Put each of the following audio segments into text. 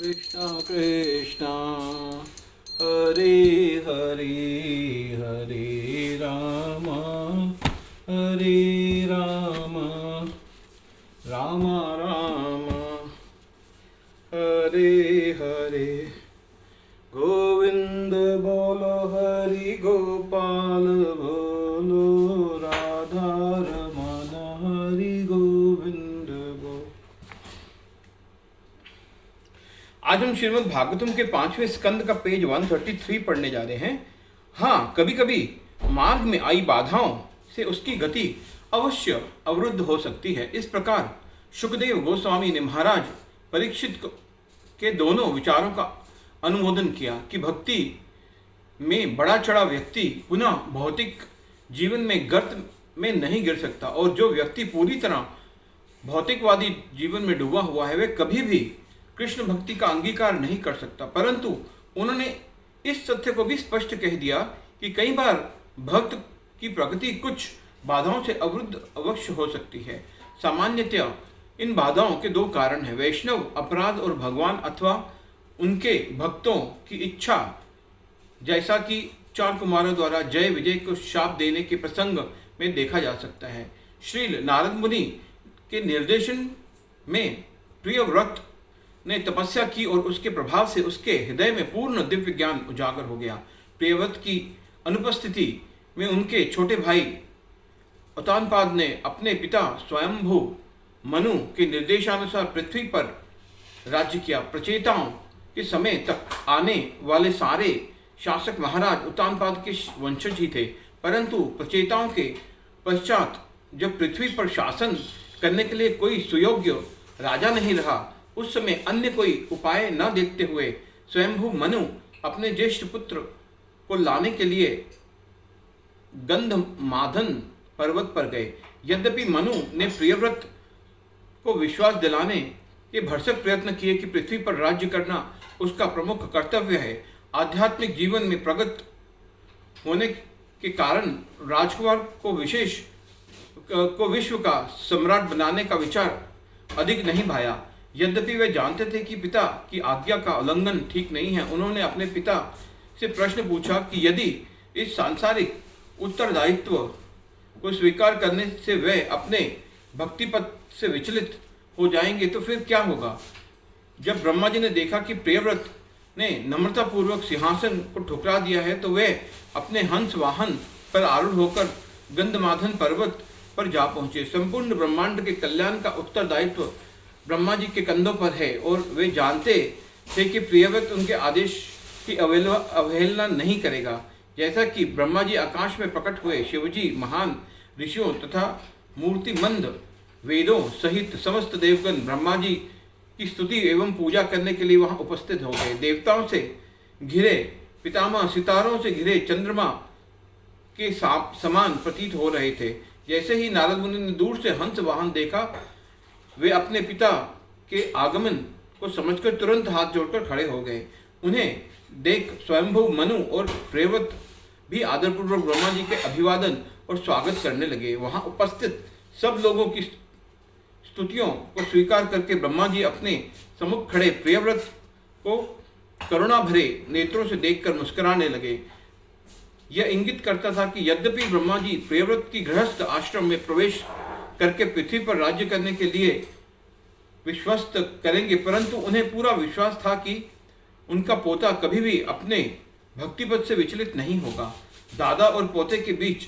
कृष्ण कृष्ण हरे हरे हरे राम राम राम हरे हरे। गोविंद बोलो हरि गोपाल बोलो राधा रमन हरि गोविंद बोलो। आज हम श्रीमद् भागवतम के 5वें स्कंद का पेज 133 पढ़ने जा रहे हैं। हाँ, कभी कभी मार्ग में आई बाधाओं से उसकी गति अवश्य अवरुद्ध हो सकती है। इस प्रकार शुकदेव गोस्वामी ने महाराज परीक्षित के दोनों विचारों का अनुमोदन किया कि भक्ति में बड़ा चढ़ा व्यक्ति पुनः भौतिक जीवन में गर्त में नहीं गिर सकता, और जो व्यक्ति पूरी तरह भौतिकवादी जीवन में डूबा हुआ है वह कभी भी कृष्ण भक्ति का अंगीकार नहीं कर सकता। परंतु उन्होंने इस तथ्य को भी स्पष्ट कह दिया कि कई बार भक्त की प्रगति कुछ बाधाओं से अवरुद्ध अवश्य हो सकती है। सामान्यतः इन बाधाओं के दो कारण हैं: वैष्णव अपराध और भगवान अथवा उनके भक्तों की इच्छा, जैसा कि 4 कुमारों द्वारा जय विजय को शाप देने के प्रसंग में देखा जा सकता है। श्रील नारद मुनि के निर्देशन में प्रियव्रत ने तपस्या की और उसके प्रभाव से उसके हृदय में पूर्ण दिव्य ज्ञान उजागर हो गया। प्रियव्रत की अनुपस्थिति में उनके छोटे भाई उत्तानपाद ने अपने पिता स्वयंभू मनु के निर्देशानुसार पृथ्वी पर राज्य किया। प्रचेताओं के समय तक आने वाले सारे शासक महाराज उत्तानपाद के वंशज ही थे, परंतु प्रचेताओं के पश्चात जब पृथ्वी पर शासन करने के लिए कोई सुयोग्य राजा नहीं रहा, उस समय अन्य कोई उपाय न देखते हुए स्वयंभू मनु अपने ज्येष्ठ पुत्र को लाने के लिए गंधमादन पर्वत पर गए। यद्यपि मनु ने प्रियव्रत को विश्वास दिलाने के भरसक प्रयत्न किए कि पृथ्वी पर राज्य करना उसका प्रमुख कर्तव्य है, आध्यात्मिक जीवन में प्रगत होने के कारण राजकुमार को विश्व का सम्राट बनाने का विचार अधिक नहीं भाया। यद्यपि वे जानते थे कि पिता की आज्ञा का उल्लंघन ठीक नहीं है, उन्होंने अपने पिता से प्रश्न पूछा कि यदि इस सांसारिक उत्तरदायित्व को स्वीकार करने से वे अपने भक्तिपथ से विचलित हो जाएंगे तो फिर क्या होगा। जब ब्रह्मा जी ने देखा कि प्रियव्रत ने नम्रतापूर्वक सिंहासन को ठुकरा दिया है, तो वे अपने हंस वाहन पर आरूढ़ होकर गंधमादन पर्वत पर जा पहुंचे। संपूर्ण ब्रह्मांड के कल्याण का उत्तरदायित्व ब्रह्मा जी के कंधों पर है, और वे जानते थे कि प्रियव्रत उनके आदेश की अवहेलना नहीं करेगा। जैसा कि ब्रह्मा जी आकाश में प्रकट हुए, शिवजी महान ऋषियों तथा मूर्तिमंद वेदों सहित समस्त देवगण ब्रह्मा जी की स्तुति एवं पूजा करने के लिए वहां उपस्थित हो गए। देवताओं से घिरे पितामह सितारों से घिरे चंद्रमा के समान प्रतीत हो रहे थे। जैसे ही नारद मुनि ने दूर से हंस वाहन देखा, वे अपने पिता के आगमन को समझकर तुरंत हाथ जोड़कर खड़े हो गए। उन्हें देख स्वयंभू मनु और प्रियव्रत भी आदरपूर्वक ब्रह्मा जी के अभिवादन और स्वागत करने लगे। वहां उपस्थित सब लोगों की स्तुतियों को स्वीकार करके ब्रह्मा जी अपने सम्मुख खड़े प्रियव्रत को करुणा भरे नेत्रों से देखकर मुस्कुराने लगे। यह इंगित करता था कि यद्यपि ब्रह्मा जी प्रियव्रत की गृहस्थ आश्रम में प्रवेश करके पृथ्वी पर राज्य करने के लिए विश्वस्त करेंगे, परंतु उन्हें पूरा विश्वास था कि उनका पोता कभी भी अपने भक्तिपथ से विचलित नहीं होगा। दादा और पोते के बीच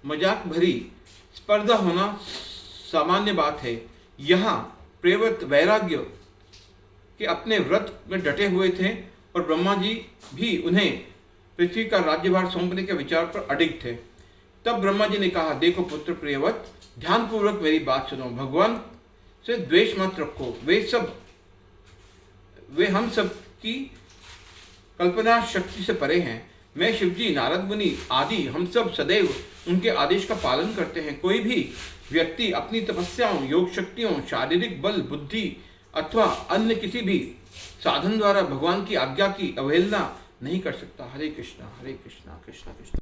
मजाक भरी स्पर्धा होना सामान्य बात है। यहाँ प्रियव्रत वैराग्य के अपने व्रत में डटे हुए थे, और ब्रह्मा जी भी उन्हें पृथ्वी का राज्यभार सौंपने के विचार पर अडिग थे। तब ब्रह्मा जी ने कहा, देखो पुत्र प्रियव्रत, ध्यानपूर्वक मेरी बात सुनो। भगवान से द्वेष मत रखो, वे हम सब की कल्पना शक्ति से परे हैं। मैं शिवजी, नारद मुनि आदि हम सब सदैव उनके आदेश का पालन करते हैं। कोई भी व्यक्ति अपनी तपस्याओं, योग शक्तियों, शारीरिक बल, बुद्धि अथवा अन्य किसी भी साधन द्वारा भगवान की आज्ञा की अवहेलना नहीं कर सकता। हरे कृष्णा कृष्णा कृष्णा।